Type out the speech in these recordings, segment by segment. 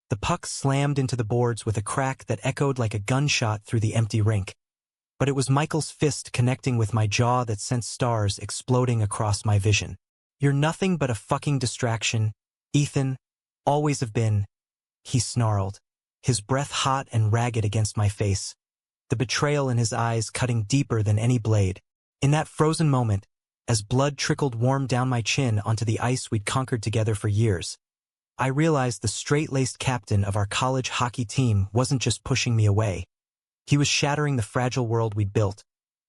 The puck slammed into the boards with a crack that echoed like a gunshot through the empty rink. But it was Michael's fist connecting with my jaw that sent stars exploding across my vision. "You're nothing but a fucking distraction, Ethan. Always have been," he snarled, his breath hot and ragged against my face, the betrayal in his eyes cutting deeper than any blade. In that frozen moment, as blood trickled warm down my chin onto the ice we'd conquered together for years, I realized the straight-laced captain of our college hockey team wasn't just pushing me away. He was shattering the fragile world we'd built,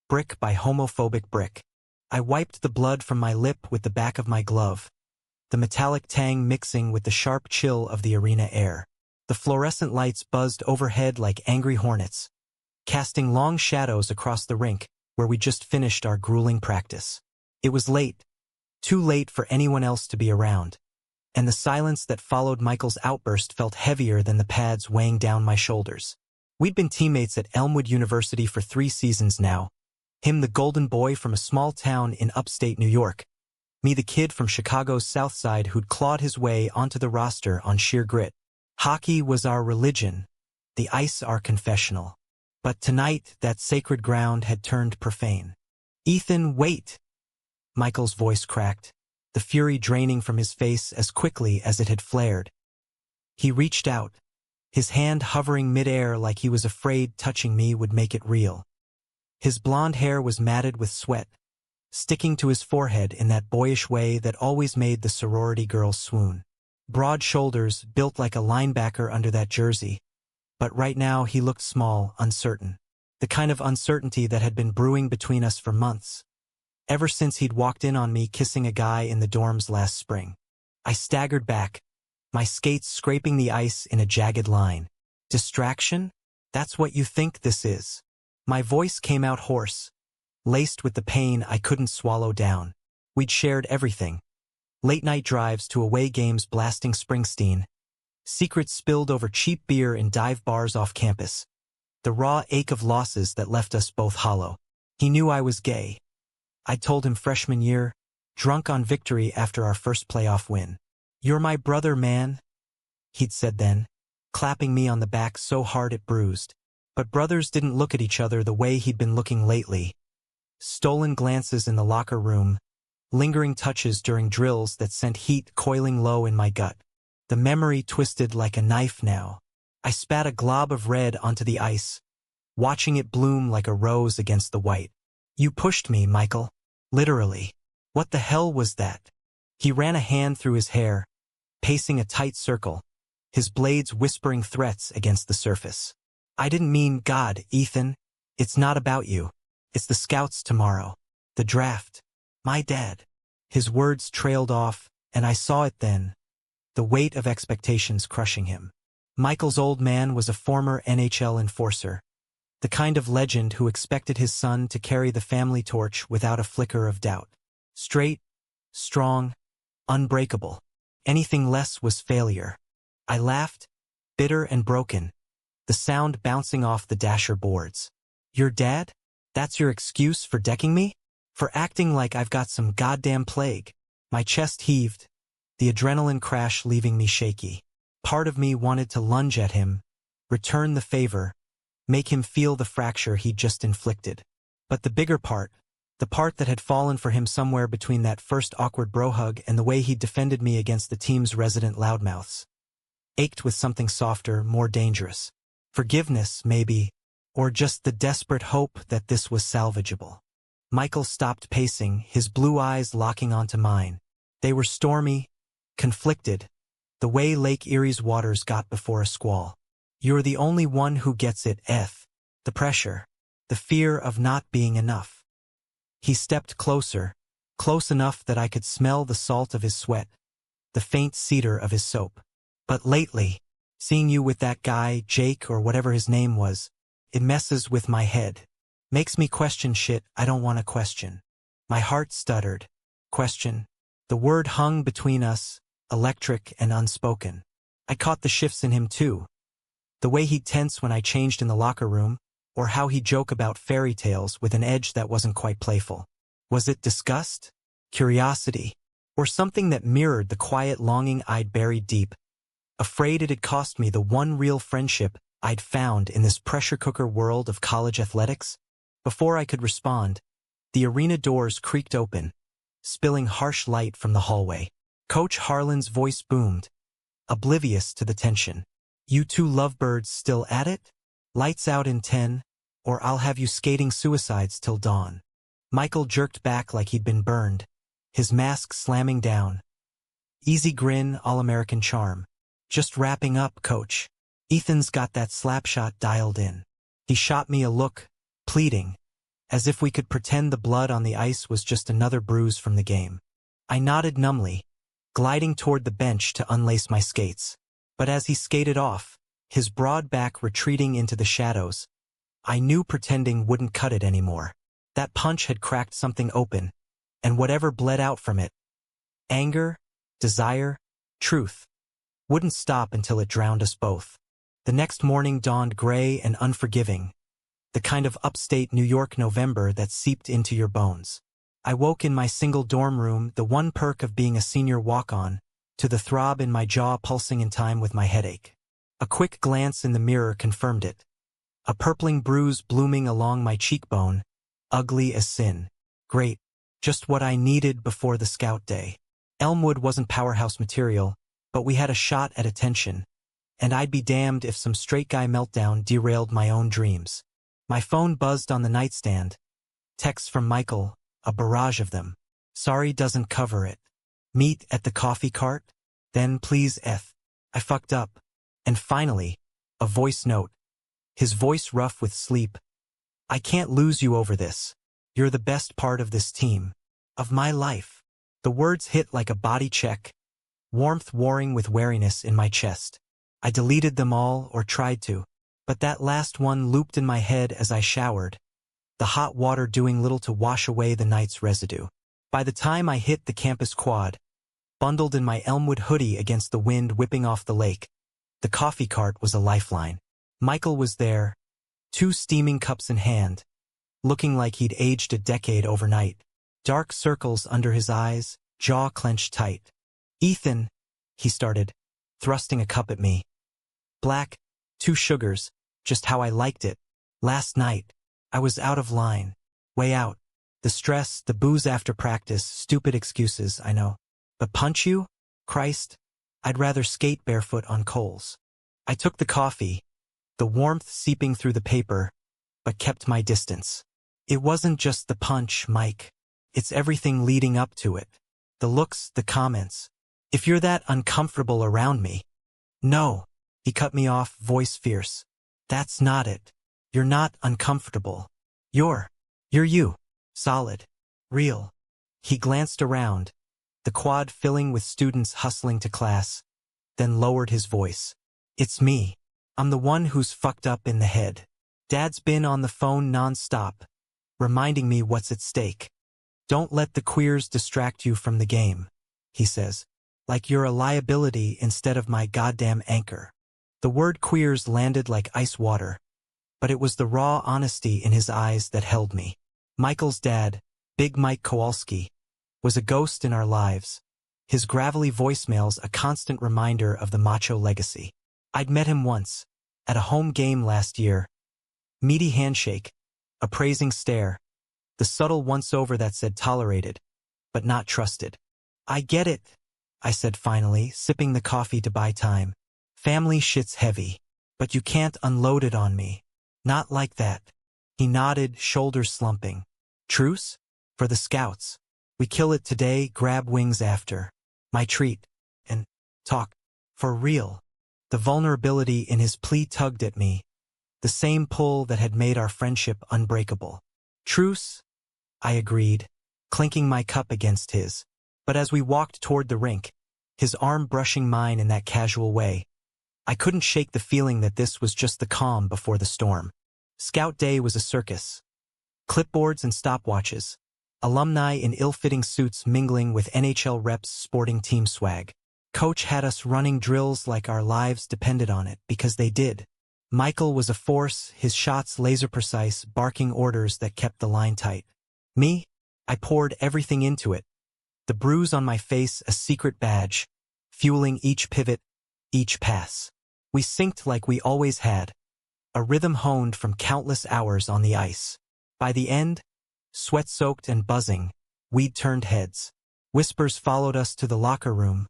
brick by homophobic brick. I wiped the blood from my lip with the back of my glove, the metallic tang mixing with the sharp chill of the arena air. The fluorescent lights buzzed overhead like angry hornets, casting long shadows across the rink where we just finished our grueling practice. It was late, too late for anyone else to be around, and the silence that followed Michael's outburst felt heavier than the pads weighing down my shoulders. We'd been teammates at Elmwood University for 3 seasons now. Him the golden boy from a small town in upstate New York. Me the kid from Chicago's South Side who'd clawed his way onto the roster on sheer grit. Hockey was our religion, the ice our confessional. But tonight, that sacred ground had turned profane. "Ethan, wait!" Michael's voice cracked, the fury draining from his face as quickly as it had flared. He reached out, his hand hovering midair like he was afraid touching me would make it real. His blonde hair was matted with sweat, sticking to his forehead in that boyish way that always made the sorority girls swoon. Broad shoulders built like a linebacker under that jersey, but right now he looked small, uncertain. The kind of uncertainty that had been brewing between us for months, ever since he'd walked in on me kissing a guy in the dorms last spring. I staggered back, my skates scraping the ice in a jagged line. "Distraction? That's what you think this is?" My voice came out hoarse, laced with the pain I couldn't swallow down. We'd shared everything. Late-night drives to away games blasting Springsteen, secrets spilled over cheap beer in dive bars off campus, the raw ache of losses that left us both hollow. He knew I was gay. I told him freshman year, drunk on victory after our first playoff win. "You're my brother, man," he'd said then, clapping me on the back so hard it bruised. But brothers didn't look at each other the way he'd been looking lately. Stolen glances in the locker room, lingering touches during drills that sent heat coiling low in my gut. The memory twisted like a knife now. I spat a glob of red onto the ice, watching it bloom like a rose against the white. "You pushed me, Michael. Literally. What the hell was that?" He ran a hand through his hair, pacing a tight circle, his blades whispering threats against the surface. "I didn't mean God, Ethan. It's not about you. It's the scouts tomorrow. The draft. My dad." His words trailed off, and I saw it then, the weight of expectations crushing him. Michael's old man was a former NHL enforcer, the kind of legend who expected his son to carry the family torch without a flicker of doubt. Straight, strong, unbreakable. Anything less was failure. I laughed, bitter and broken, the sound bouncing off the dasher boards. "Your dad? That's your excuse for decking me? For acting like I've got some goddamn plague?" My chest heaved, the adrenaline crash leaving me shaky. Part of me wanted to lunge at him, return the favor, make him feel the fracture he'd just inflicted. But the bigger part, the part that had fallen for him somewhere between that first awkward bro hug and the way he'd defended me against the team's resident loudmouths, ached with something softer, more dangerous. Forgiveness, maybe, or just the desperate hope that this was salvageable. Michael stopped pacing, his blue eyes locking onto mine. They were stormy, conflicted, the way Lake Erie's waters got before a squall. "You're the only one who gets it, Eth. The pressure, the fear of not being enough." He stepped closer, close enough that I could smell the salt of his sweat, the faint cedar of his soap. "But lately, seeing you with that guy, Jake or whatever his name was, it messes with my head. Makes me question shit I don't want to question." My heart stuttered. Question. The word hung between us, electric and unspoken. I caught the shifts in him too. The way he'd tense when I changed in the locker room, or how he'd joke about fairy tales with an edge that wasn't quite playful. Was it disgust? Curiosity? Or something that mirrored the quiet longing I'd buried deep? afraid it'd cost me the one real friendship I'd found in this pressure cooker world of college athletics. Before I could respond, the arena doors creaked open, spilling harsh light from the hallway. Coach Harlan's voice boomed, oblivious to the tension. "You two lovebirds still at it? Lights out in 10, or I'll have you skating suicides till dawn." Michael jerked back like he'd been burned, his mask slamming down. Easy grin, all-American charm. "Just wrapping up, coach. Ethan's got that slap shot dialed in." He shot me a look, pleading, as if we could pretend the blood on the ice was just another bruise from the game. I nodded numbly, gliding toward the bench to unlace my skates. But as he skated off, his broad back retreating into the shadows, I knew pretending wouldn't cut it anymore. That punch had cracked something open, and whatever bled out from it, anger, desire, truth, wouldn't stop until it drowned us both. The next morning dawned gray and unforgiving, the kind of upstate New York November that seeped into your bones. I woke in my single dorm room, the one perk of being a senior walk-on, to the throb in my jaw pulsing in time with my headache. A quick glance in the mirror confirmed it. A purpling bruise blooming along my cheekbone, ugly as sin. Great, just what I needed before the scout day. Elmwood wasn't powerhouse material, but we had a shot at attention, and I'd be damned if some straight guy meltdown derailed my own dreams. My phone buzzed on the nightstand. Texts from Michael, a barrage of them. "Sorry doesn't cover it. Meet at the coffee cart? Then please F. I fucked up." And finally, a voice note. His voice rough with sleep. "I can't lose you over this. You're the best part of this team. Of my life." The words hit like a body check, warmth warring with wariness in my chest. I deleted them all, or tried to, but that last one looped in my head as I showered, the hot water doing little to wash away the night's residue. By the time I hit the campus quad, bundled in my Elmwood hoodie against the wind whipping off the lake, the coffee cart was a lifeline. Michael was there, 2 steaming cups in hand, looking like he'd aged a decade overnight. Dark circles under his eyes, jaw clenched tight. "Ethan," he started, thrusting a cup at me. "Black, 2 sugars, just how I liked it. Last night, I was out of line. Way out. The stress, the booze after practice, stupid excuses, I know. But punch you? Christ, I'd rather skate barefoot on coals." I took the coffee, the warmth seeping through the paper, but kept my distance. "It wasn't just the punch, Mike. It's everything leading up to it. The looks, the comments. If you're that uncomfortable around me." "No," he cut me off, voice fierce. "That's not it. You're not uncomfortable. You're you. Solid. Real." He glanced around, the quad filling with students hustling to class, then lowered his voice. "It's me. I'm the one who's fucked up in the head. Dad's been on the phone non-stop, reminding me what's at stake. Don't let the queers distract you from the game," he says. "Like you're a liability instead of my goddamn anchor." The word queers landed like ice water, but it was the raw honesty in his eyes that held me. Michael's dad, Big Mike Kowalski, was a ghost in our lives, his gravelly voicemails a constant reminder of the macho legacy. I'd met him once, at a home game last year. Meaty handshake, a praising stare, the subtle once-over that said tolerated, but not trusted. "I get it," I said finally, sipping the coffee to buy time. "Family shit's heavy, but you can't unload it on me. Not like that." He nodded, shoulders slumping. "Truce? For the scouts. We kill it today, grab wings after. My treat. And talk. For real." The vulnerability in his plea tugged at me, the same pull that had made our friendship unbreakable. "Truce?" I agreed, clinking my cup against his. But as we walked toward the rink, his arm brushing mine in that casual way, I couldn't shake the feeling that this was just the calm before the storm. Scout Day was a circus. Clipboards and stopwatches, alumni in ill-fitting suits mingling with NHL reps sporting team swag. Coach had us running drills like our lives depended on it, because they did. Michael was a force, his shots laser-precise, barking orders that kept the line tight. Me? I poured everything into it. The bruise on my face a secret badge, fueling each pivot, each pass. We synced like we always had, a rhythm honed from countless hours on the ice. By the end, sweat-soaked and buzzing, we'd turned heads. Whispers followed us to the locker room.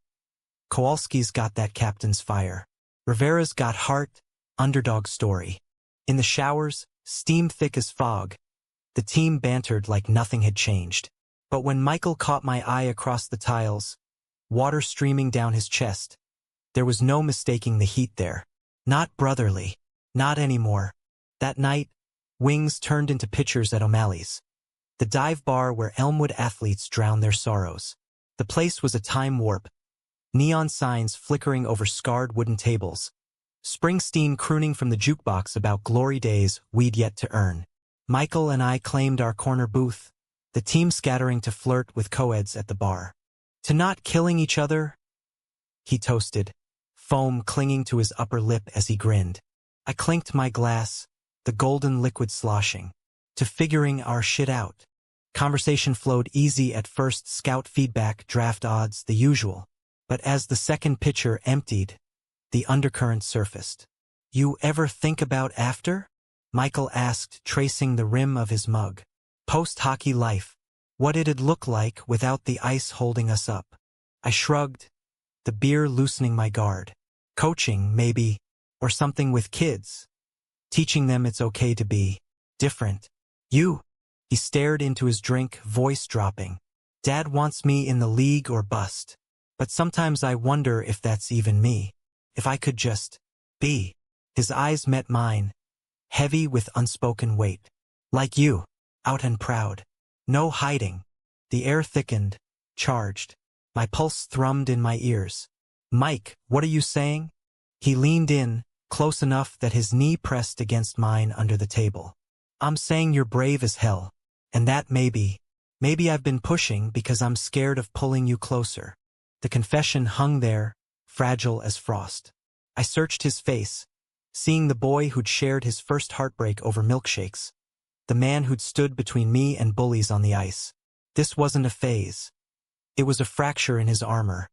Kowalski's got that captain's fire. Rivera's got heart, underdog story. In the showers, steam thick as fog, the team bantered like nothing had changed. But when Michael caught my eye across the tiles, water streaming down his chest, there was no mistaking the heat there. Not brotherly. Not anymore. That night, wings turned into pitchers at O'Malley's, the dive bar where Elmwood athletes drown their sorrows. The place was a time warp, neon signs flickering over scarred wooden tables, Springsteen crooning from the jukebox about glory days we'd yet to earn. Michael and I claimed our corner booth, the team scattering to flirt with co-eds at the bar. To not killing each other, he toasted, foam clinging to his upper lip as he grinned. I clinked my glass, the golden liquid sloshing. To figuring our shit out. Conversation flowed easy at first, scout feedback, draft odds, the usual. But as the second pitcher emptied, the undercurrent surfaced. You ever think about after? Michael asked, tracing the rim of his mug. Post-hockey life. What it'd look like without the ice holding us up. I shrugged, the beer loosening my guard. Coaching, maybe, or something with kids. Teaching them it's okay to be different. You? He stared into his drink, voice dropping. Dad wants me in the league or bust. But sometimes I wonder if that's even me. If I could just be. His eyes met mine, heavy with unspoken weight. Like you, out and proud. No hiding. The air thickened, charged. My pulse thrummed in my ears. Mike, what are you saying? He leaned in, close enough that his knee pressed against mine under the table. I'm saying you're brave as hell. And that maybe I've been pushing because I'm scared of pulling you closer. The confession hung there, fragile as frost. I searched his face, seeing the boy who'd shared his first heartbreak over milkshakes. The man who'd stood between me and bullies on the ice. This wasn't a phase. It was a fracture in his armor,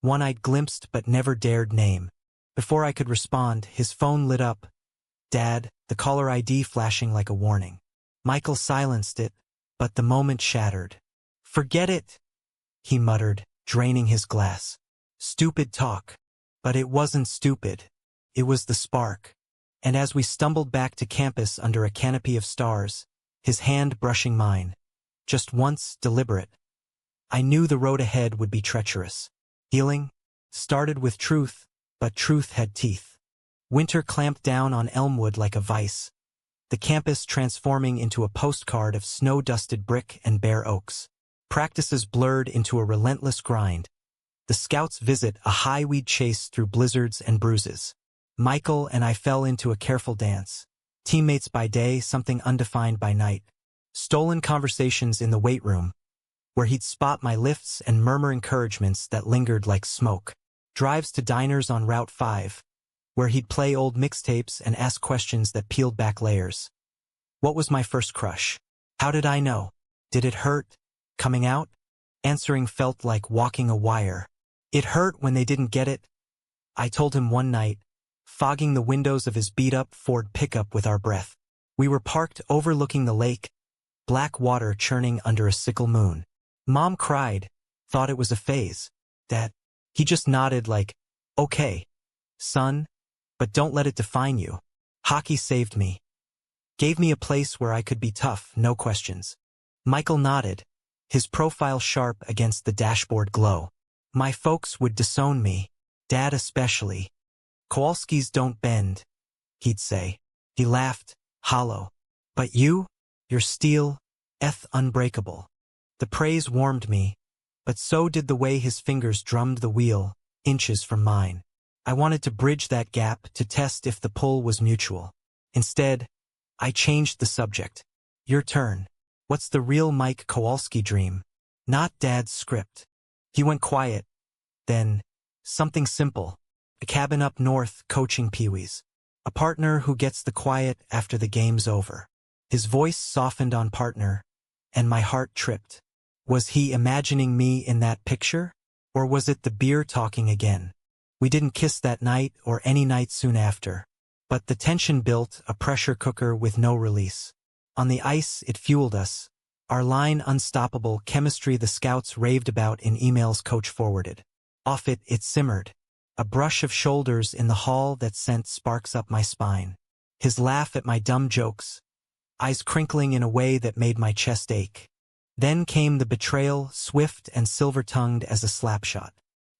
one I'd glimpsed but never dared name. Before I could respond, his phone lit up. Dad, the caller ID flashing like a warning. Michael silenced it, but the moment shattered. Forget it, he muttered, draining his glass. Stupid talk. But it wasn't stupid. It was the spark. And as we stumbled back to campus under a canopy of stars, his hand brushing mine, just once, deliberate, I knew the road ahead would be treacherous. Healing started with truth, but truth had teeth. Winter clamped down on Elmwood like a vice, the campus transforming into a postcard of snow-dusted brick and bare oaks. Practices blurred into a relentless grind. The scouts' visit a high we'd chase through blizzards and bruises. Michael and I fell into a careful dance. Teammates by day, something undefined by night. Stolen conversations in the weight room, where he'd spot my lifts and murmur encouragements that lingered like smoke. Drives to diners on Route 5, where he'd play old mixtapes and ask questions that peeled back layers. What was my first crush? How did I know? Did it hurt? Coming out? Answering felt like walking a wire. It hurt when they didn't get it. I told him one night, fogging the windows of his beat-up Ford pickup with our breath. We were parked overlooking the lake, black water churning under a sickle moon. Mom cried, thought it was a phase. Dad, he just nodded like, okay, son, but don't let it define you. Hockey saved me. Gave me a place where I could be tough, no questions. Michael nodded, his profile sharp against the dashboard glow. My folks would disown me, Dad especially. Kowalskis don't bend, he'd say. He laughed, hollow. But you're steel, unbreakable. The praise warmed me, but so did the way his fingers drummed the wheel, inches from mine. I wanted to bridge that gap to test if the pull was mutual. Instead, I changed the subject. Your turn. What's the real Mike Kowalski dream? Not Dad's script. He went quiet. Then, something simple. A cabin up north coaching peewees. A partner who gets the quiet after the game's over. His voice softened on partner, and my heart tripped. Was he imagining me in that picture? Or was it the beer talking again? We didn't kiss that night or any night soon after. But the tension built, a pressure cooker with no release. On the ice, it fueled us. Our line unstoppable, chemistry the scouts raved about in emails coach forwarded. Off it, it simmered. A brush of shoulders in the hall that sent sparks up my spine. His laugh at my dumb jokes. Eyes crinkling in a way that made my chest ache. Then came the betrayal, swift and silver-tongued as a slapshot.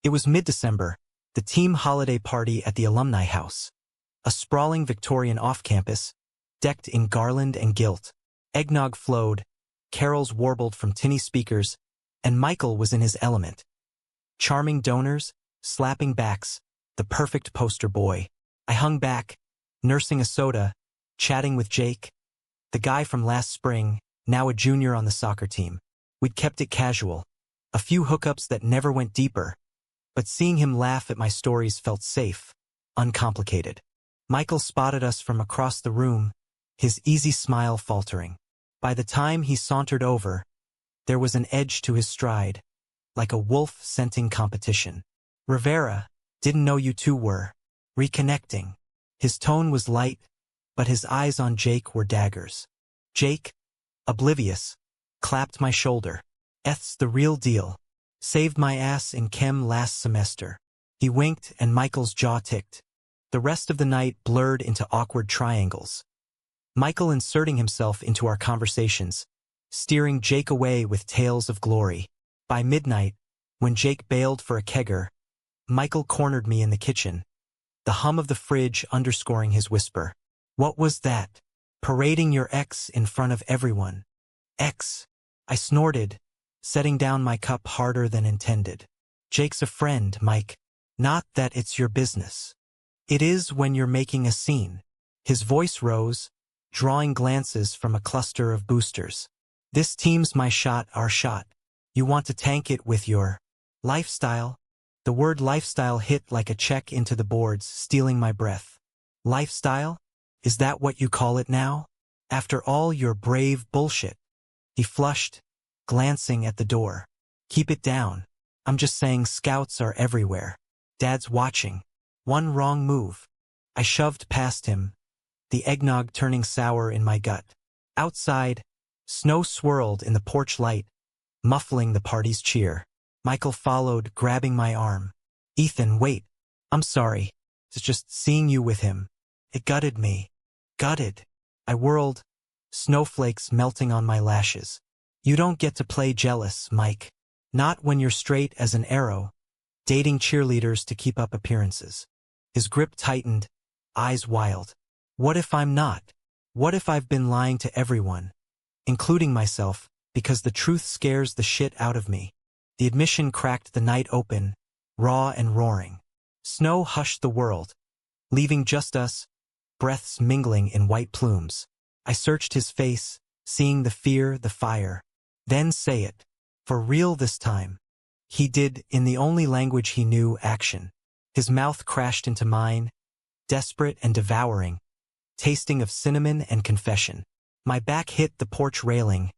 It was mid-December, the team holiday party at the alumni house. A sprawling Victorian off-campus, decked in garland and gilt. Eggnog flowed, carols warbled from tinny speakers, and Michael was in his element. Charming donors, slapping backs, the perfect poster boy. I hung back, nursing a soda, chatting with Jake, the guy from last spring, now a junior on the soccer team. We'd kept it casual, a few hookups that never went deeper, but seeing him laugh at my stories felt safe, uncomplicated. Michael spotted us from across the room, his easy smile faltering. By the time he sauntered over, there was an edge to his stride, like a wolf scenting competition. Rivera, didn't know you two were reconnecting. His tone was light, but his eyes on Jake were daggers. Jake, oblivious, clapped my shoulder. Eth's the real deal. Saved my ass in chem last semester. He winked and Michael's jaw ticked. The rest of the night blurred into awkward triangles. Michael inserting himself into our conversations, steering Jake away with tales of glory. By midnight, when Jake bailed for a kegger, Michael cornered me in the kitchen, the hum of the fridge underscoring his whisper. What was that? Parading your ex in front of everyone. Ex. I snorted, setting down my cup harder than intended. Jake's a friend, Mike. Not that it's your business. It is when you're making a scene. His voice rose, drawing glances from a cluster of boosters. This team's my shot, our shot. You want to tank it with your lifestyle? The word lifestyle hit like a check into the boards, stealing my breath. Lifestyle? Is that what you call it now? After all your brave bullshit? He flushed, glancing at the door. Keep it down. I'm just saying scouts are everywhere. Dad's watching. One wrong move. I shoved past him, the eggnog turning sour in my gut. Outside, snow swirled in the porch light, muffling the party's cheer. Michael followed, grabbing my arm. Ethan, wait. I'm sorry. It's just seeing you with him. It gutted me. Gutted. I whirled, snowflakes melting on my lashes. You don't get to play jealous, Mike. Not when you're straight as an arrow, dating cheerleaders to keep up appearances. His grip tightened, eyes wild. What if I'm not? What if I've been lying to everyone, including myself, because the truth scares the shit out of me? The admission cracked the night open, raw and roaring. Snow hushed the world, leaving just us, breaths mingling in white plumes. I searched his face, seeing the fear, the fire. Then say it. For real this time. He did, in the only language he knew, action. His mouth crashed into mine, desperate and devouring, tasting of cinnamon and confession. My back hit the porch railing,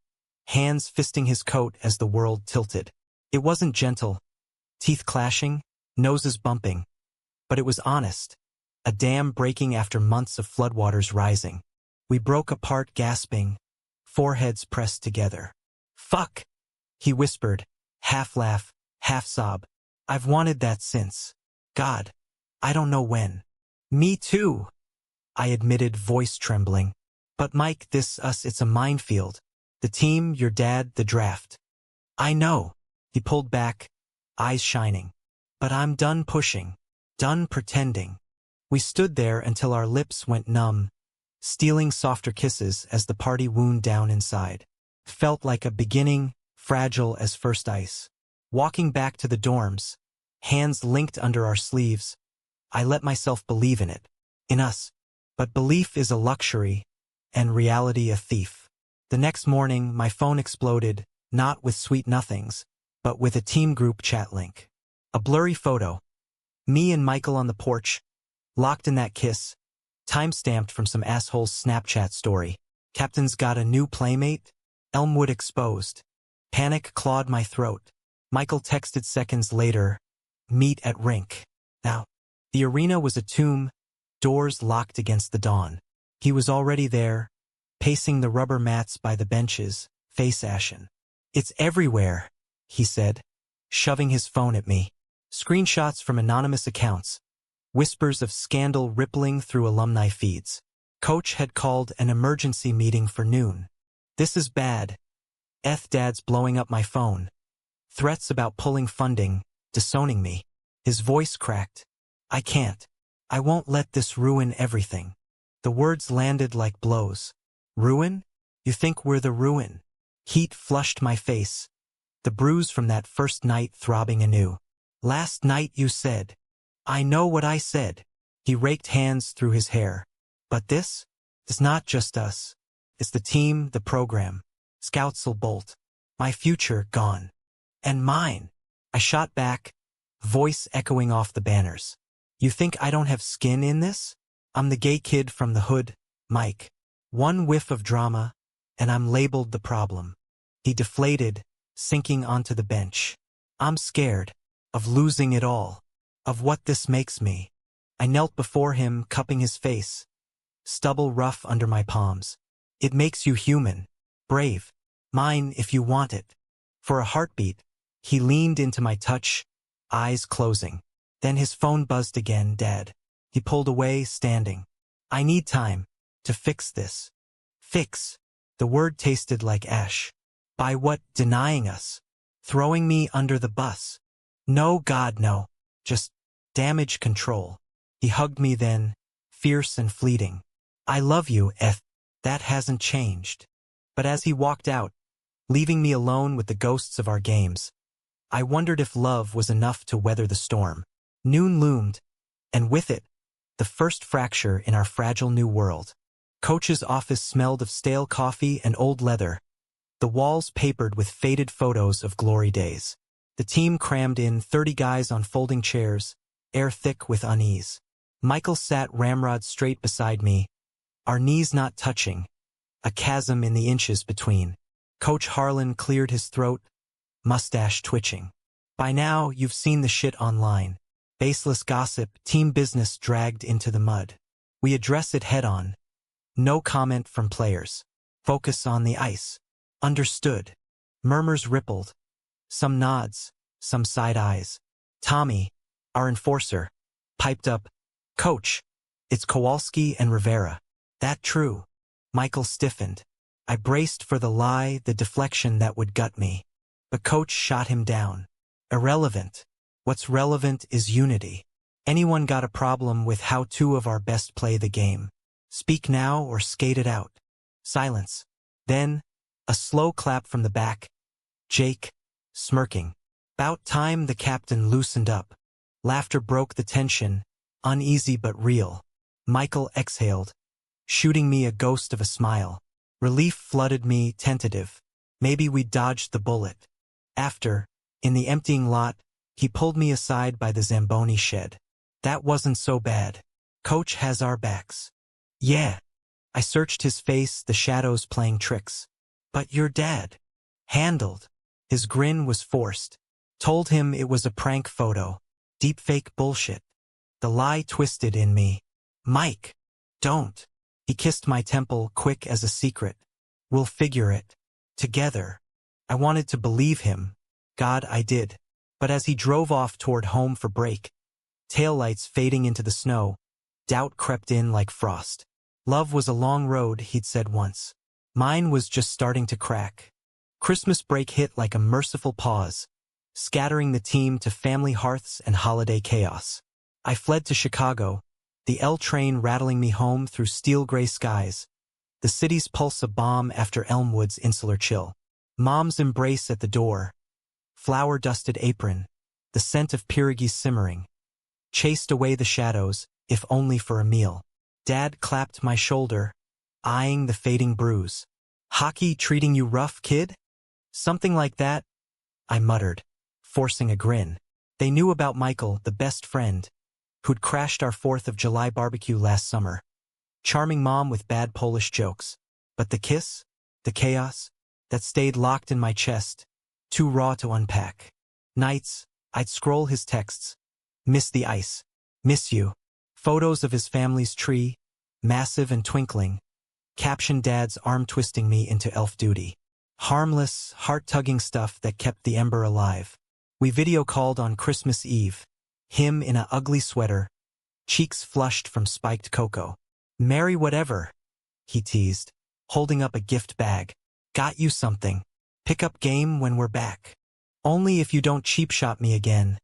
hands fisting his coat as the world tilted. It wasn't gentle, teeth clashing, noses bumping, but it was honest, a dam breaking after months of floodwaters rising. We broke apart gasping, foreheads pressed together. Fuck, he whispered, half laugh, half sob. I've wanted that since. God, I don't know when. Me too, I admitted, voice trembling. But Mike, it's a minefield. The team, your dad, the draft. I know. He pulled back, eyes shining. But I'm done pushing. Done pretending. We stood there until our lips went numb, stealing softer kisses as the party wound down inside. Felt like a beginning, fragile as first ice. Walking back to the dorms, hands linked under our sleeves, I let myself believe in it. In us. But belief is a luxury, and reality a thief. The next morning, my phone exploded, not with sweet nothings, but with a team group chat link. A blurry photo. Me and Michael on the porch, locked in that kiss, time-stamped from some asshole's Snapchat story. Captain's got a new playmate? Elmwood exposed. Panic clawed my throat. Michael texted seconds later, meet at rink. Now, The arena was a tomb, doors locked against the dawn. He was already there, pacing the rubber mats by the benches, face ashen. "It's everywhere," he said, shoving his phone at me. Screenshots from anonymous accounts, whispers of scandal rippling through alumni feeds. Coach had called an emergency meeting for noon. "This is bad. Dad's blowing up my phone. Threats about pulling funding, disowning me." His voice cracked. "I can't. I won't let this ruin everything." The words landed like blows. "Ruin? You think we're the ruin?" Heat flushed my face, the bruise from that first night throbbing anew. "Last night you said." "I know what I said." He raked hands through his hair. "But this? It's not just us. It's the team, the program. Scouts'll bolt. My future gone. And mine." I shot back, voice echoing off the banners. "You think I don't have skin in this? I'm the gay kid from the hood, Mike. One whiff of drama, and I'm labeled the problem." He deflated, sinking onto the bench. "I'm scared. Of losing it all. Of what this makes me." I knelt before him, cupping his face, stubble rough under my palms. "It makes you human. Brave. Mine if you want it." For a heartbeat, he leaned into my touch, eyes closing. Then his phone buzzed again. "Dad." He pulled away, standing. "I need time to fix this." Fix. The word tasted like ash. "By what? Denying us? Throwing me under the bus?" "No, God, no. Just damage control." He hugged me then, fierce and fleeting. "I love you, That hasn't changed." But as he walked out, leaving me alone with the ghosts of our games, I wondered if love was enough to weather the storm. Noon loomed, and with it, the first fracture in our fragile new world. Coach's office smelled of stale coffee and old leather, the walls papered with faded photos of glory days. The team crammed in, 30 guys on folding chairs, air thick with unease. Michael sat ramrod straight beside me, our knees not touching, a chasm in the inches between. Coach Harlan cleared his throat, mustache twitching. "By now, you've seen the shit online. Baseless gossip, team business dragged into the mud. We address it head-on. No comment from players. Focus on the ice." "Understood." Murmurs rippled. Some nods, some side eyes. Tommy, our enforcer, piped up, "Coach, it's Kowalski and Rivera." "That true?" Michael stiffened. I braced for the lie, the deflection that would gut me. But Coach shot him down. "Irrelevant. What's relevant is unity. Anyone got a problem with how two of our best play the game? Speak now or skate it out." Silence. Then, a slow clap from the back. Jake, smirking. "'Bout time," the captain loosened up. Laughter broke the tension, uneasy but real. Michael exhaled, shooting me a ghost of a smile. Relief flooded me, tentative. Maybe we dodged the bullet. After, in the emptying lot, he pulled me aside by the Zamboni shed. "That wasn't so bad. Coach has our backs." "Yeah." I searched his face, the shadows playing tricks. "But your dad." "Handled." His grin was forced. Told him it was a prank photo. Deepfake bullshit. The lie twisted in me. "Mike, don't." He kissed my temple, quick as a secret. "We'll figure it. Together." I wanted to believe him. God, I did. But as he drove off toward home for break, taillights fading into the snow, doubt crept in like frost. Love was a long road, he'd said once. Mine was just starting to crack. Christmas break hit like a merciful pause, scattering the team to family hearths and holiday chaos. I fled to Chicago, the L train rattling me home through steel-gray skies, the city's pulse a bomb after Elmwood's insular chill. Mom's embrace at the door, flour-dusted apron, the scent of pierogies simmering, chased away the shadows, if only for a meal. Dad clapped my shoulder, eyeing the fading bruise. "Hockey treating you rough, kid?" "Something like that," I muttered, forcing a grin. They knew about Michael, the best friend, who'd crashed our 4th of July barbecue last summer. Charming mom with bad Polish jokes. But the kiss, the chaos, that stayed locked in my chest, too raw to unpack. Nights, I'd scroll his texts, miss the ice, Miss you. Photos of his family's tree, massive and twinkling. Caption Dad's arm twisting me into elf duty. Harmless, heart-tugging stuff that kept the ember alive. We video called on Christmas Eve. Him in a ugly sweater, cheeks flushed from spiked cocoa. Merry whatever, he teased, holding up a gift bag. Got you something. Pick up game when we're back. Only if you don't cheap shot me again.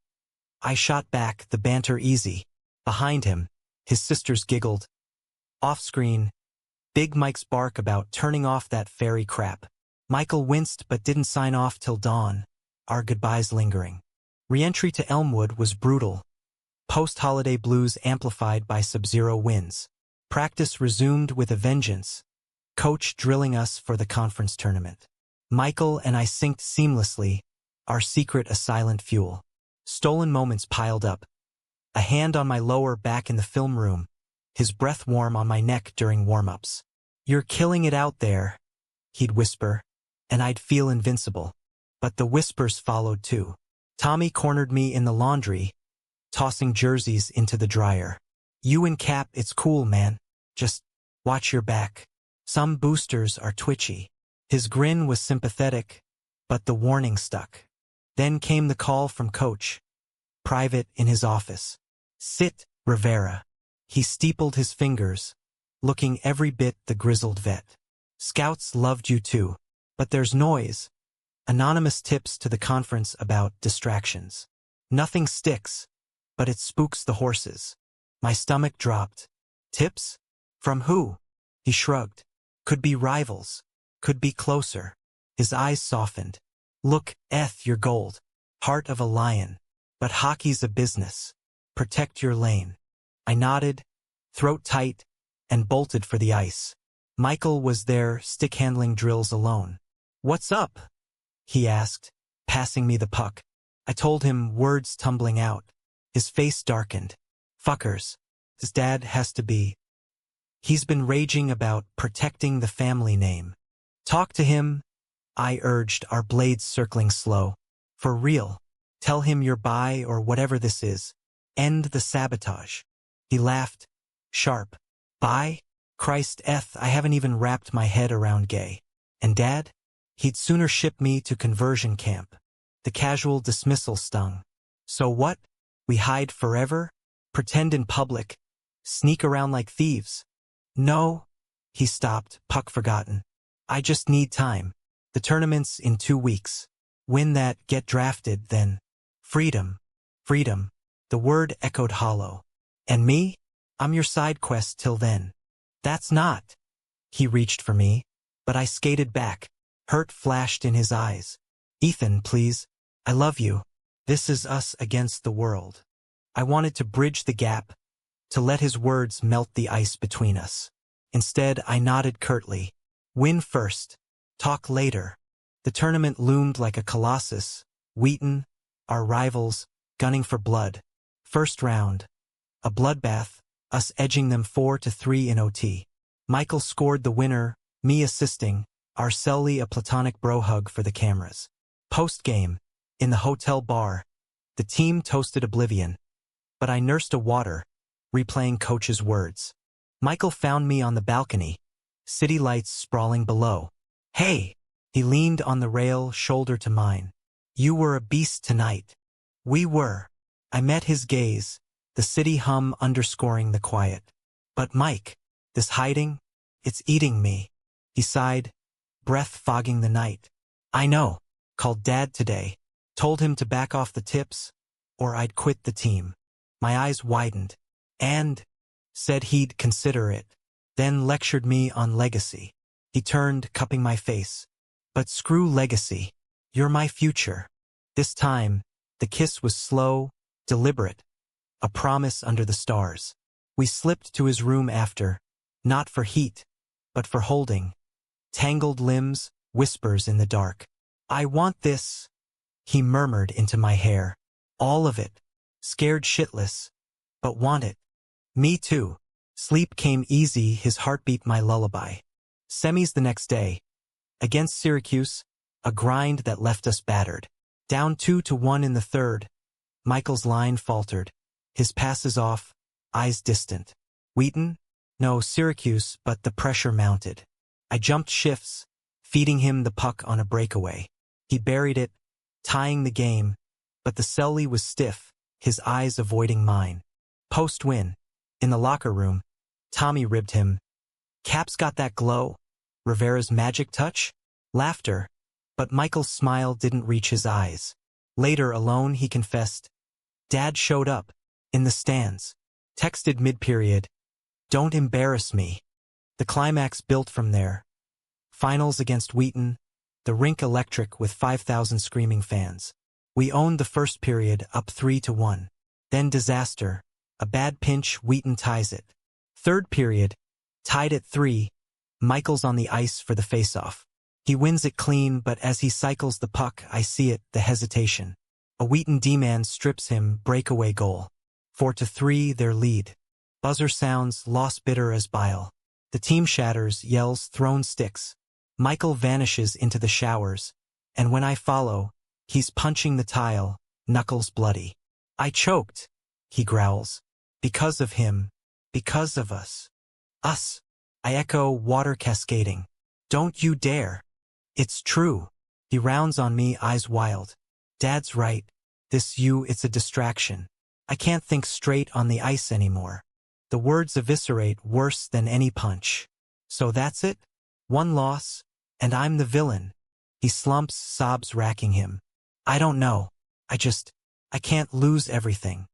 I shot back, the banter easy. Behind him, his sisters giggled. Off-screen, Big Mike's bark about turning off that fairy crap. Michael winced but didn't sign off till dawn, our goodbyes lingering. Re-entry to Elmwood was brutal. Post-holiday blues amplified by sub-zero winds. Practice resumed with a vengeance. Coach drilling us for the conference tournament. Michael and I synced seamlessly, our secret a silent fuel. Stolen moments piled up. A hand on my lower back in the film room, his breath warm on my neck during warm-ups. You're killing it out there, he'd whisper, and I'd feel invincible. But the whispers followed too. Tommy cornered me in the laundry, tossing jerseys into the dryer. You and Cap, it's cool, man. Just watch your back. Some boosters are twitchy. His grin was sympathetic, but the warning stuck. Then came the call from Coach. Private in his office. Sit, Rivera. He steepled his fingers, looking every bit the grizzled vet. Scouts loved you too, but there's noise. Anonymous tips to the conference about distractions. Nothing sticks, but it spooks the horses. My stomach dropped. Tips? From who? He shrugged. Could be rivals. Could be closer. His eyes softened. Look, you're gold. Heart of a lion. But hockey's a business. Protect your lane. I nodded, throat tight, and bolted for the ice. Michael was there, stick-handling drills alone. What's up? He asked, passing me the puck. I told him, words tumbling out. His face darkened. Fuckers. His dad has to be. He's been raging about protecting the family name. Talk to him, I urged, our blades circling slow. For real. Tell him you're bi or whatever this is. End the sabotage. He laughed, sharp. Bi? Christ, I haven't even wrapped my head around gay. And Dad? He'd sooner ship me to conversion camp. The casual dismissal stung. So what? We hide forever? Pretend in public? Sneak around like thieves? No. He stopped, puck forgotten. I just need time. The tournament's in 2 weeks. Win that, get drafted, then. Freedom. Freedom. The word echoed hollow. And me? I'm your side quest till then. That's not. He reached for me, but I skated back. Hurt flashed in his eyes. Ethan, please. I love you. This is us against the world. I wanted to bridge the gap, to let his words melt the ice between us. Instead, I nodded curtly. Win first. Talk later. The tournament loomed like a colossus. Wheaton, our rivals, gunning for blood. First round. A bloodbath, us edging them 4-3 in OT. Michael scored the winner, me assisting, Arceli a platonic bro hug for the cameras. Post-game, in the hotel bar, the team toasted oblivion. But I nursed a water, replaying Coach's words. Michael found me on the balcony, city lights sprawling below. Hey! He leaned on the rail, shoulder to mine. You were a beast tonight. We were. I met his gaze, the city hum underscoring the quiet. But Mike, this hiding, it's eating me. He sighed, breath fogging the night. I know. Called Dad today. Told him to back off the tips, or I'd quit the team. My eyes widened. And said he'd consider it. Then lectured me on legacy. He turned, cupping my face. But screw legacy. You're my future. This time, the kiss was slow, deliberate. A promise under the stars. We slipped to his room after, not for heat, but for holding. Tangled limbs, whispers in the dark. I want this, he murmured into my hair. All of it. Scared shitless. But want it. Me too. Sleep came easy, his heartbeat my lullaby. Semis the next day. Against Syracuse, a grind that left us battered. Down 2-1 in the third. Michael's line faltered. His passes off, eyes distant. Wheaton? No, Syracuse, but the pressure mounted. I jumped shifts, feeding him the puck on a breakaway. He buried it, tying the game, but the celly was stiff, his eyes avoiding mine. Post-win, in the locker room, Tommy ribbed him. Cap's got that glow. Rivera's magic touch? Laughter, but Michael's smile didn't reach his eyes. Later, alone, he confessed, Dad showed up, in the stands. Texted mid-period, "Don't embarrass me." The climax built from there. Finals against Wheaton, the rink electric with 5,000 screaming fans. We owned the first period, up 3-1. Then disaster, a bad pinch, Wheaton ties it. Third period, tied at 3, Michael's on the ice for the face-off. He wins it clean, but as he cycles the puck, I see it, the hesitation. A Wheaton D-man strips him, breakaway goal. 4-3, their lead. Buzzer sounds, loss bitter as bile. The team shatters, yells, thrown sticks. Michael vanishes into the showers, and when I follow, he's punching the tile, knuckles bloody. I choked, he growls. Because of him. Because of us. Us. I echo, water cascading. Don't you dare. It's true. He rounds on me, eyes wild. Dad's right. This it's a distraction. I can't think straight on the ice anymore. The words eviscerate worse than any punch. So that's it? One loss, and I'm the villain. He slumps, sobs racking him. I don't know. I can't lose everything.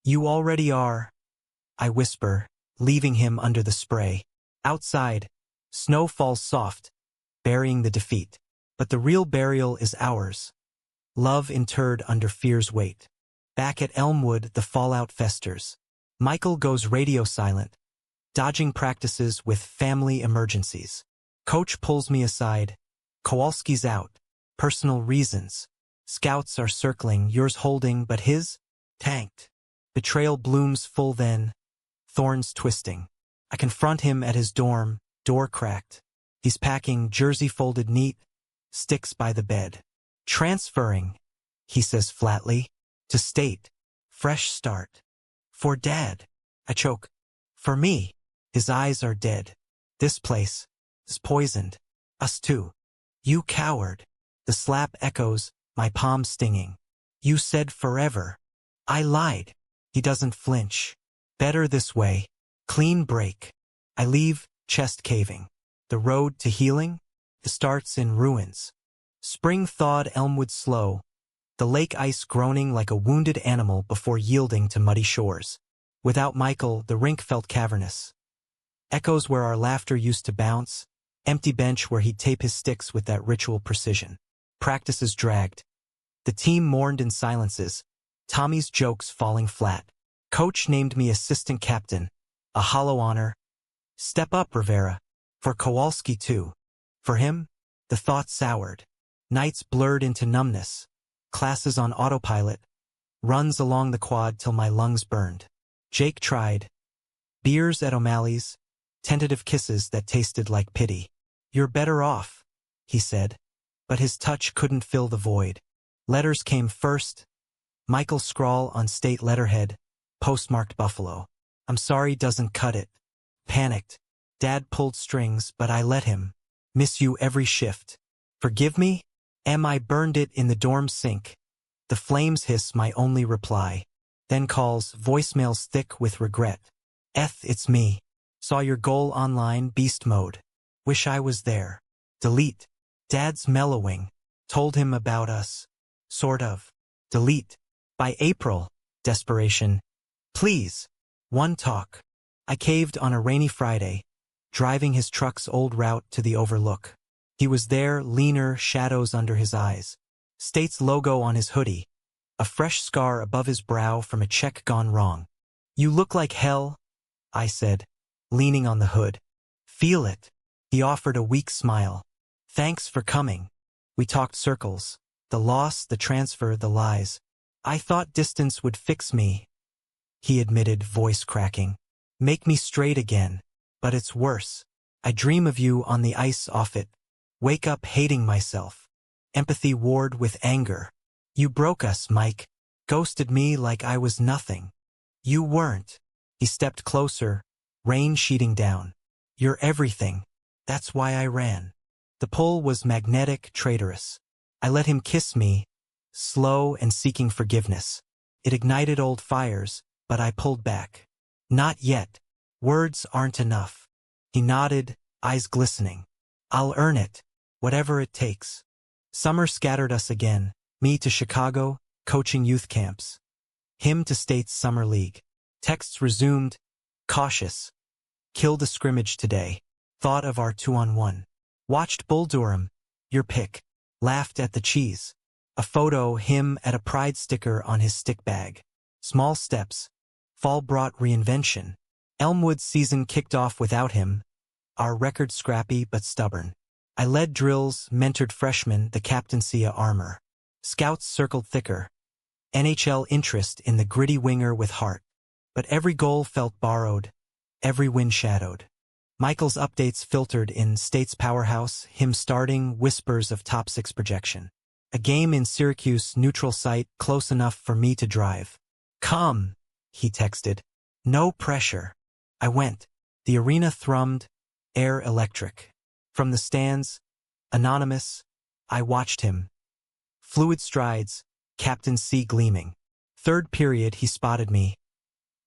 You already are. I whisper, leaving him under the spray. Outside, snow falls soft, burying the defeat. But the real burial is ours. Love interred under fear's weight. Back at Elmwood, the fallout festers. Michael goes radio silent, dodging practices with family emergencies. Coach pulls me aside. Kowalski's out. Personal reasons. Scouts are circling, yours holding, but his? Tanked. Betrayal blooms full then. Thorns twisting. I confront him at his dorm, door cracked. He's packing, jersey folded neat, sticks by the bed. Transferring, he says flatly, to state. Fresh start. For Dad. I choke. For me. His eyes are dead. This place is poisoned. Us too. You coward. The slap echoes, my palm stinging. You said forever. I lied. He doesn't flinch. Better this way. Clean break. I leave, chest caving. The road to healing? It starts in ruins. Spring thawed Elmwood slow, the lake ice groaning like a wounded animal before yielding to muddy shores. Without Michael, the rink felt cavernous. Echoes where our laughter used to bounce, empty bench where he'd tape his sticks with that ritual precision. Practices dragged. The team mourned in silences, Tommy's jokes falling flat. Coach named me assistant captain, a hollow honor. Step up, Rivera. For Kowalski too. For him, the thought soured. Nights blurred into numbness. Classes on autopilot. Runs along the quad till my lungs burned. Jake tried. Beers at O'Malley's. Tentative kisses that tasted like pity. You're better off, he said. But his touch couldn't fill the void. Letters came first. Michael's scrawl on state letterhead. Postmarked Buffalo. I'm sorry doesn't cut it. Panicked. Dad pulled strings, but I let him. Miss you every shift. Forgive me? I burned it in the dorm sink. The flames hiss my only reply. Then calls, voicemails thick with regret. It's me. Saw your goal online, beast mode. Wish I was there. Delete. Dad's mellowing. Told him about us. Sort of. Delete. By April. Desperation. Please. One talk. I caved on a rainy Friday, driving his truck's old route to the overlook. He was there, leaner, shadows under his eyes. State's logo on his hoodie. A fresh scar above his brow from a check gone wrong. You look like hell, I said, leaning on the hood. Feel it. He offered a weak smile. Thanks for coming. We talked circles. The loss, the transfer, the lies. I thought distance would fix me, he admitted, voice cracking. Make me straight again. But it's worse. I dream of you on the ice off it. Wake up hating myself. Empathy warred with anger. You broke us, Mike. Ghosted me like I was nothing. You weren't. He stepped closer, rain sheeting down. You're everything. That's why I ran. The pull was magnetic, traitorous. I let him kiss me, slow and seeking forgiveness. It ignited old fires, but I pulled back. Not yet. Words aren't enough. He nodded, eyes glistening. I'll earn it, whatever it takes. Summer scattered us again, me to Chicago, coaching youth camps. Him to State's Summer League. Texts resumed, cautious. Killed a scrimmage today. Thought of our 2-on-1. Watched Bull Durham. Your pick. Laughed at the cheese. A photo, him at a pride sticker on his stick bag. Small steps. Fall brought reinvention. Elmwood season kicked off without him. Our record scrappy but stubborn. I led drills, mentored freshmen, the captaincy armor. Scouts circled thicker. NHL interest in the gritty winger with heart. But every goal felt borrowed, every win shadowed. Michael's updates filtered in State's powerhouse, him starting, whispers of top 6 projection. A game in Syracuse, neutral site, close enough for me to drive. Come, he texted. No pressure. I went. The arena thrummed, air electric. From the stands, anonymous, I watched him. Fluid strides, Captain C gleaming. Third period he spotted me.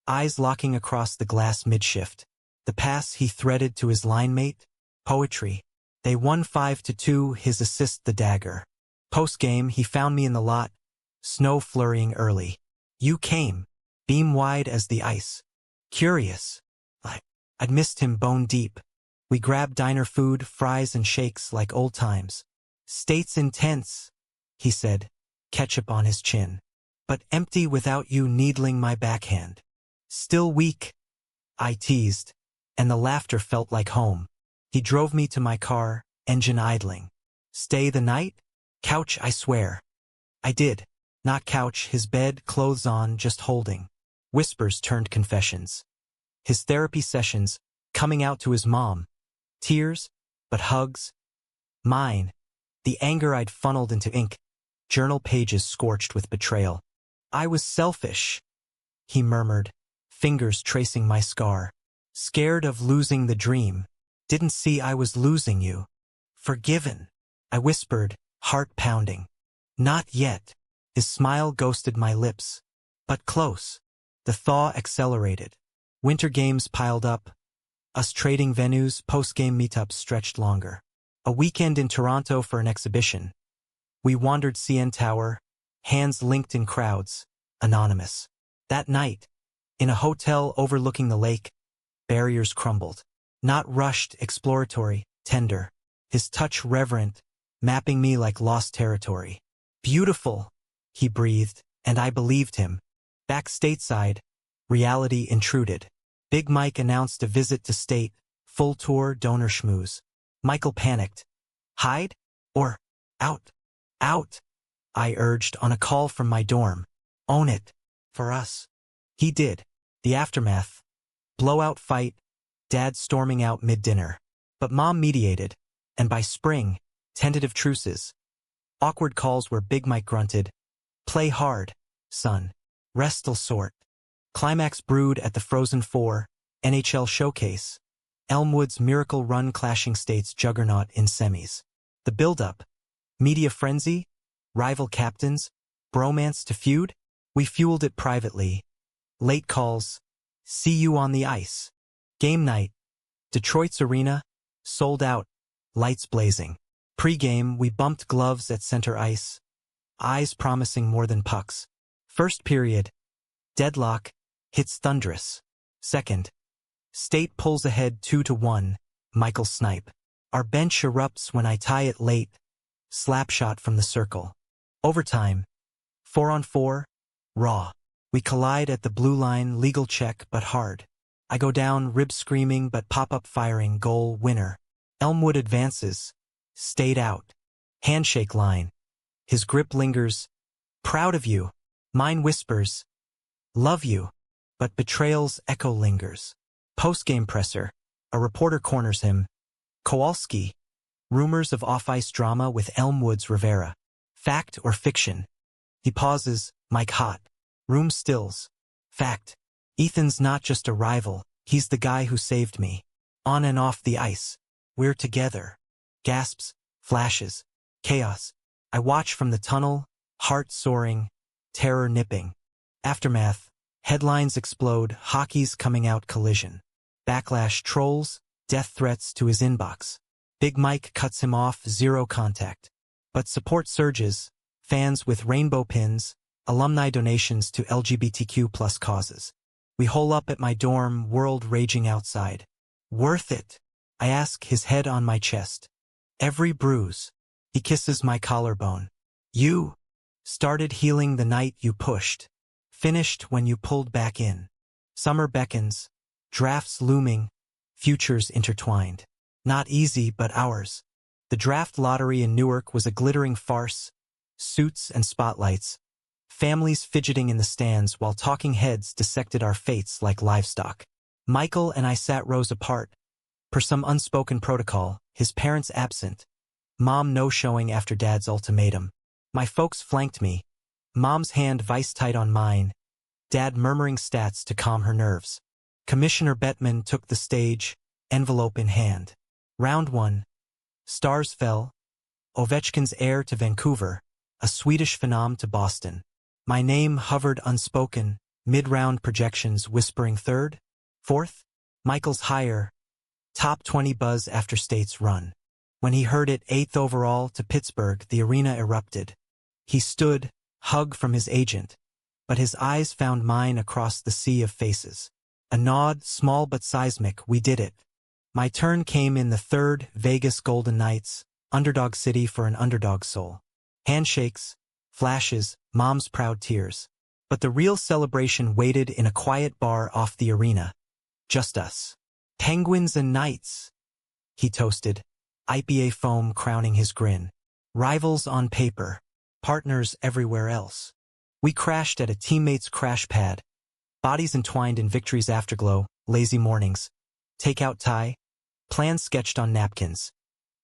Eyes locking across the glass mid-shift. The pass he threaded to his line mate, poetry. They won 5-2, his assist the dagger. Post-game he found me in the lot, snow flurrying early. You came, beam wide as the ice. Curious. I'd missed him bone deep. We grabbed diner food, fries and shakes like old times. State's intense, he said, ketchup on his chin. But empty without you needling my backhand. Still weak, I teased, and the laughter felt like home. He drove me to my car, engine idling. Stay the night? Couch, I swear. I did. Not couch, his bed, clothes on, just holding. Whispers turned confessions. His therapy sessions, coming out to his mom. Tears, but hugs. Mine, the anger I'd funneled into ink. Journal pages scorched with betrayal. I was selfish, he murmured, fingers tracing my scar. Scared of losing the dream. Didn't see I was losing you. Forgiven, I whispered, heart pounding. Not yet. His smile ghosted my lips. But close. The thaw accelerated. Winter games piled up. Us trading venues, post-game meetups stretched longer. A weekend in Toronto for an exhibition. We wandered CN Tower, hands linked in crowds, anonymous. That night, in a hotel overlooking the lake, barriers crumbled. Not rushed, exploratory, tender. His touch reverent, mapping me like lost territory. Beautiful, he breathed, and I believed him. Back stateside, reality intruded. Big Mike announced a visit to State, full tour, donor schmooze. Michael panicked. Hide? Or out? Out, I urged on a call from my dorm. Own it. For us. He did. The aftermath. Blowout fight. Dad storming out mid-dinner. But Mom mediated. And by spring, tentative truces. Awkward calls where Big Mike grunted. Play hard, son. Rest'll sort. Climax brewed at the Frozen Four, NHL Showcase. Elmwood's Miracle Run clashing State's juggernaut in semis. The build-up. Media frenzy? Rival captains? Bromance to feud? We fueled it privately. Late calls. See you on the ice. Game night. Detroit's arena. Sold out. Lights blazing. Pre-game, we bumped gloves at center ice. Eyes promising more than pucks. First period. Deadlock. Hits thunderous. Second. State pulls ahead 2-1. Michael snipe. Our bench erupts when I tie it late. Slapshot from the circle. Overtime. 4-on-4. Raw. We collide at the blue line, legal check, but hard. I go down, ribs screaming, but pop-up firing, goal, winner. Elmwood advances. Stayed out. Handshake line. His grip lingers. Proud of you. Mine whispers. Love you. But betrayal's echo lingers. Post-game presser. A reporter corners him. Kowalski. Rumors of off-ice drama with Elmwood's Rivera. Fact or fiction? He pauses, mic hot. Room stills. Fact. Ethan's not just a rival, he's the guy who saved me. On and off the ice. We're together. Gasps, flashes, chaos. I watch from the tunnel, heart soaring, terror nipping. Aftermath. Headlines explode, hockey's coming out collision. Backlash trolls, death threats to his inbox. Big Mike cuts him off, zero contact. But support surges, fans with rainbow pins, alumni donations to LGBTQ+ causes. We hole up at my dorm, world raging outside. Worth it? I ask, his head on my chest. Every bruise. He kisses my collarbone. You started healing the night you pushed. Finished when you pulled back in. Summer beckons, drafts looming, futures intertwined. Not easy, but ours. The draft lottery in Newark was a glittering farce. Suits and spotlights. Families fidgeting in the stands while talking heads dissected our fates like livestock. Michael and I sat rows apart. Per some unspoken protocol, his parents absent. Mom no-showing after Dad's ultimatum. My folks flanked me. Mom's hand vice-tight on mine. Dad murmuring stats to calm her nerves. Commissioner Bettman took the stage, envelope in hand. Round 1. Stars fell. Ovechkin's heir to Vancouver, a Swedish phenom to Boston. My name hovered unspoken, mid-round projections whispering 3rd, 4th. Michael's higher. Top 20 buzz after states run. When he heard it 8th overall to Pittsburgh, the arena erupted. He stood, hug from his agent, but his eyes found mine across the sea of faces. A nod, small but seismic, we did it. My turn came in the 3rd, Vegas Golden Knights, underdog city for an underdog soul. Handshakes, flashes, mom's proud tears. But the real celebration waited in a quiet bar off the arena. Just us. Penguins and Knights, he toasted, IPA foam crowning his grin. Rivals on paper, partners everywhere else. We crashed at a teammate's crash pad. Bodies entwined in victory's afterglow, lazy mornings. Takeout tie, plans sketched on napkins.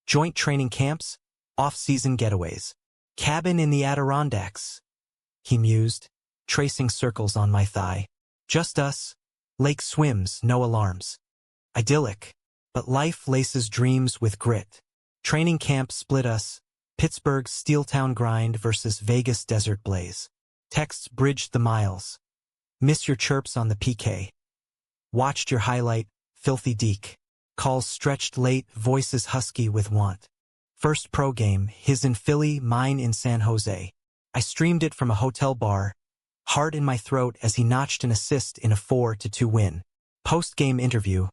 Joint training camps, off-season getaways. Cabin in the Adirondacks, he mused, tracing circles on my thigh. Just us, lake swims, no alarms. Idyllic, but life laces dreams with grit. Training camp split us, Pittsburgh's Steeltown grind versus Vegas desert blaze. Texts bridged the miles. Miss your chirps on the PK. Watched your highlight, filthy deke. Calls stretched late, voices husky with want. First pro game, his in Philly, mine in San Jose. I streamed it from a hotel bar, heart in my throat as he notched an assist in a 4-2 win. Post-game interview.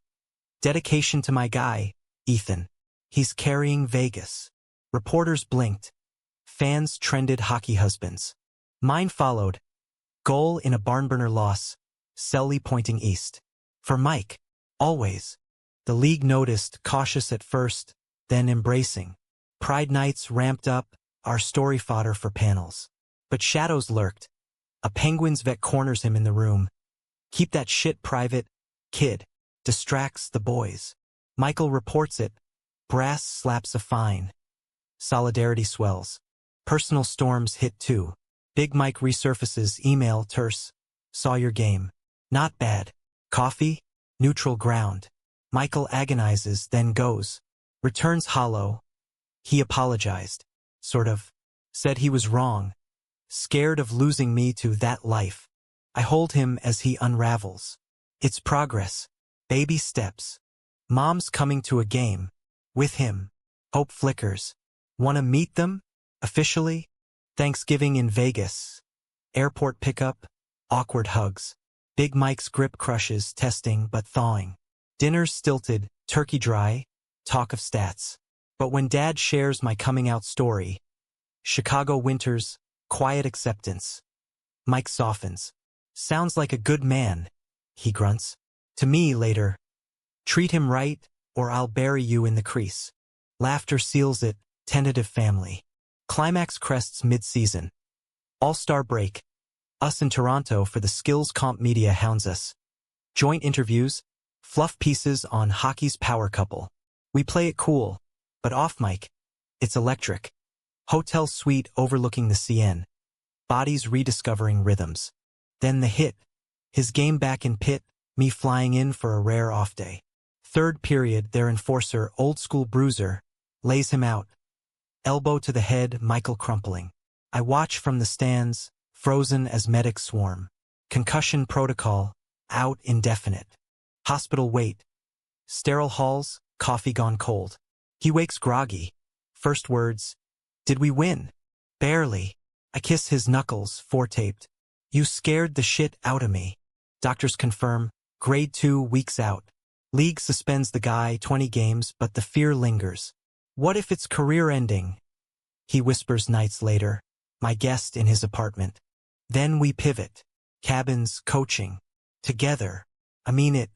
Dedication to my guy, Ethan. He's carrying Vegas. Reporters blinked. Fans trended hockey husbands. Mine followed. Goal in a barnburner loss. Selly pointing east. For Mike. Always. The league noticed, cautious at first, then embracing. Pride nights ramped up, our story fodder for panels. But shadows lurked. A Penguins vet corners him in the room. Keep that shit private, kid. Distracts the boys. Michael reports it. Brass slaps a fine. Solidarity swells. Personal storms hit too. Big Mike resurfaces, email terse. Saw your game. Not bad. Coffee? Neutral ground. Michael agonizes, then goes. Returns hollow. He apologized. Sort of. Said he was wrong. Scared of losing me to that life. I hold him as he unravels. It's progress. Baby steps. Mom's coming to a game. With him. Hope flickers. Wanna meet them? Officially? Thanksgiving in Vegas. Airport pickup. Awkward hugs. Big Mike's grip crushes, testing but thawing. Dinner's stilted, turkey dry, talk of stats. But when Dad shares my coming out story, Chicago winters, quiet acceptance. Mike softens. Sounds like a good man, he grunts. To me later, treat him right, or I'll bury you in the crease. Laughter seals it, tentative family. Climax crests mid-season. All-Star break. Us in Toronto for the skills comp media hounds us. Joint interviews, fluff pieces on hockey's power couple. We play it cool, but off mic, it's electric. Hotel suite overlooking the CN. Bodies rediscovering rhythms. Then the hit. His game back in pit, me flying in for a rare off day. Third period, their enforcer, old school bruiser, lays him out. Elbow to the head, Michael crumpling. I watch from the stands, frozen as medics swarm. Concussion protocol, out indefinite. Hospital wait. Sterile halls, coffee gone cold. He wakes groggy. First words, did we win? Barely. I kiss his knuckles, foretaped. You scared the shit out of me. Doctors confirm, grade 2, weeks out. League suspends the guy 20 games, but the fear lingers. What if it's career-ending? He whispers nights later, my guest in his apartment. Then we pivot. Cabins, coaching. Together. I mean it.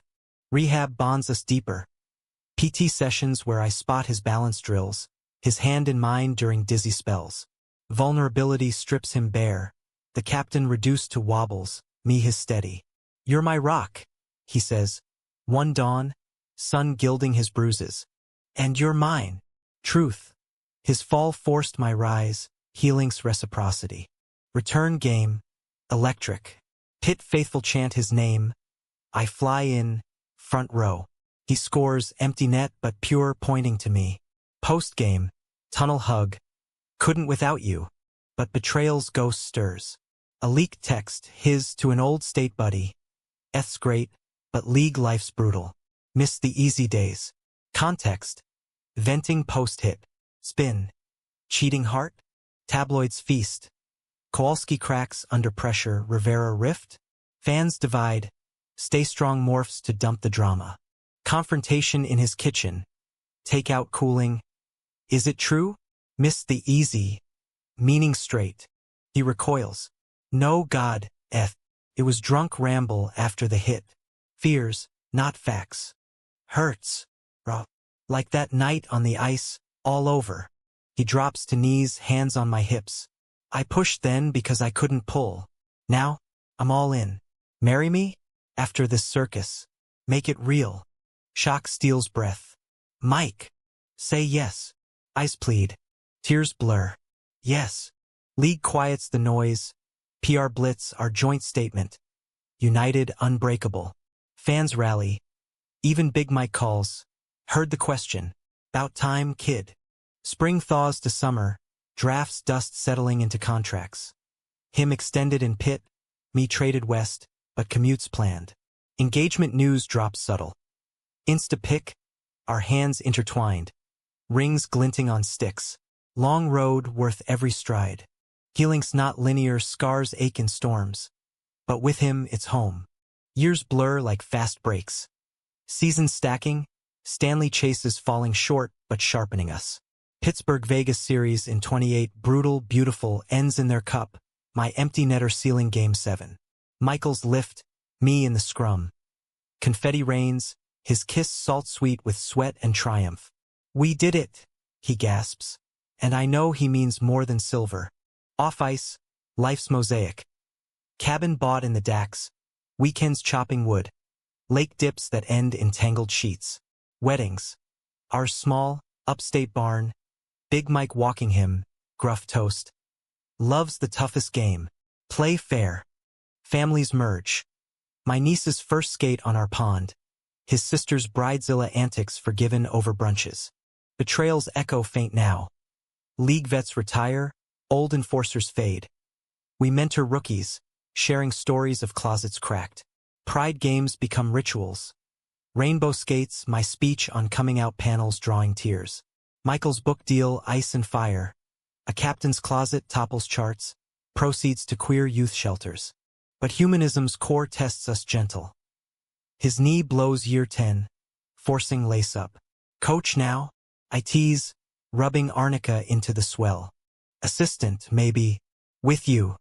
Rehab bonds us deeper. PT sessions where I spot his balance drills, his hand in mine during dizzy spells. Vulnerability strips him bare. The captain reduced to wobbles, me his steady. You're my rock, he says. One dawn, sun gilding his bruises. And you're mine. Truth. His fall forced my rise, healing's reciprocity. Return game. Electric. Pit faithful chant his name. I fly in, front row. He scores, empty net but pure, pointing to me. Post game. Tunnel hug. Couldn't without you. But betrayal's ghost stirs. A leaked text, his to an old state buddy. Eth's great, but league life's brutal. Miss the easy days. Context. Venting post-hit. Spin. Cheating heart. Tabloids feast. Kowalski cracks under pressure, Rivera rift. Fans divide. Stay strong morphs to dump the drama. Confrontation in his kitchen. Takeout cooling. Is it true? Miss the easy. Meaning straight. He recoils. No God, Eth. It was drunk ramble after the hit. Fears, not facts. Hurts. Raw. Like that night on the ice, all over. He drops to knees, hands on my hips. I pushed then because I couldn't pull. Now, I'm all in. Marry me? After this circus. Make it real. Shock steals breath. Mike. Say yes. Eyes plead. Tears blur. Yes. League quiets the noise. PR blitz, our joint statement. United, unbreakable. Fans rally. Even Big Mike calls. Heard the question. About time, kid. Spring thaws to summer. Drafts dust settling into contracts. Him extended in pit. Me traded west, but commutes planned. Engagement news drops subtle. Insta-pick. Our hands intertwined. Rings glinting on sticks. Long road worth every stride. Healing's not linear, scars ache in storms. But with him, it's home. Years blur like fast breaks. Seasons stacking, Stanley chases falling short but sharpening us. Pittsburgh-Vegas series in 28, brutal, beautiful, ends in their cup. My empty netter sealing Game 7. Michael's lift, me in the scrum. Confetti rains, his kiss salt-sweet with sweat and triumph. We did it, he gasps. And I know he means more than silver. Off ice, life's mosaic. Cabin bought in the Dax. Weekends chopping wood. Lake dips that end in tangled sheets. Weddings. Our small, upstate barn. Big Mike walking him, gruff toast. Love's the toughest game. Play fair. Families merge. My niece's first skate on our pond. His sister's bridezilla antics forgiven over brunches. Betrayals echo faint now. League vets retire, old enforcers fade. We mentor rookies, sharing stories of closets cracked. Pride games become rituals. Rainbow skates, my speech on coming out panels drawing tears. Michael's book deal, Ice and Fire. A captain's closet topples charts, proceeds to queer youth shelters. But humanism's core tests us gentle. His knee blows year 10, forcing lace-up. Coach now? I tease, rubbing arnica into the swell. Assistant, maybe. With you.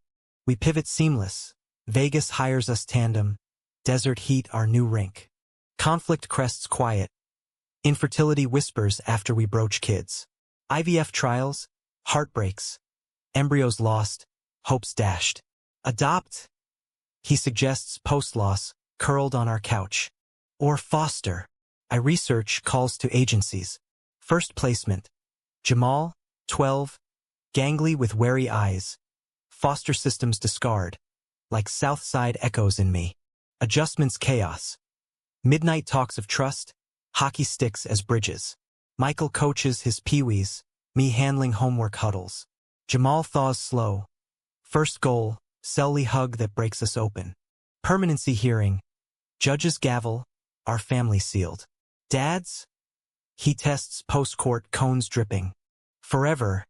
We pivot seamless. Vegas hires us tandem. Desert heat our new rink. Conflict crests quiet. Infertility whispers after we broach kids. IVF trials, heartbreaks. Embryos lost, hopes dashed. Adopt? He suggests post-loss, curled on our couch. Or foster. I research calls to agencies. First placement. Jamal, 12, gangly with wary eyes. Foster systems discard. Like Southside echoes in me. Adjustments chaos. Midnight talks of trust, hockey sticks as bridges. Michael coaches his peewees, me handling homework huddles. Jamal thaws slow. First goal, Selly hug that breaks us open. Permanency hearing. Judge's gavel, our family sealed. Dad's? He tests post-court cones dripping. Forever,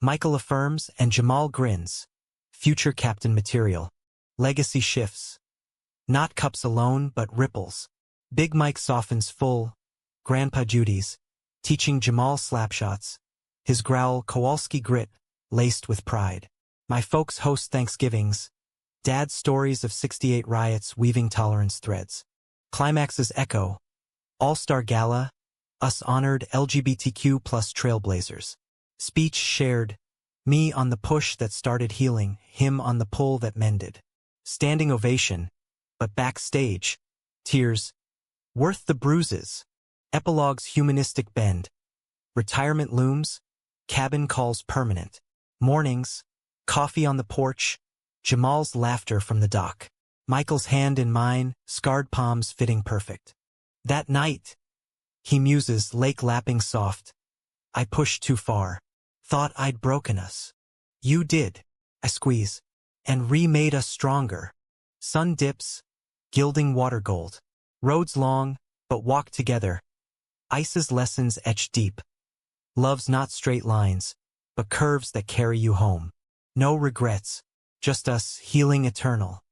Michael affirms and Jamal grins. Future captain material. Legacy shifts. Not cups alone, but ripples. Big Mike softens full. Grandpa duties. Teaching Jamal slapshots. His growl Kowalski grit, laced with pride. My folks host Thanksgivings. Dad's stories of 68 riots weaving tolerance threads. Climax's echo. All-Star Gala. Us honored LGBTQ plus trailblazers. Speech shared. Me on the push that started healing, him on the pull that mended. Standing ovation. But backstage. Tears. Worth the bruises. Epilogue's humanistic bend. Retirement looms. Cabin calls permanent. Mornings. Coffee on the porch. Jamal's laughter from the dock. Michael's hand in mine, scarred palms fitting perfect. That night. He muses, lake lapping soft. I pushed too far. Thought I'd broken us. You did. I squeeze. And remade us stronger. Sun dips. Gilding water gold. Roads long, but walk together. Ice's lessons etched deep. Love's not straight lines, but curves that carry you home. No regrets, just us healing eternal.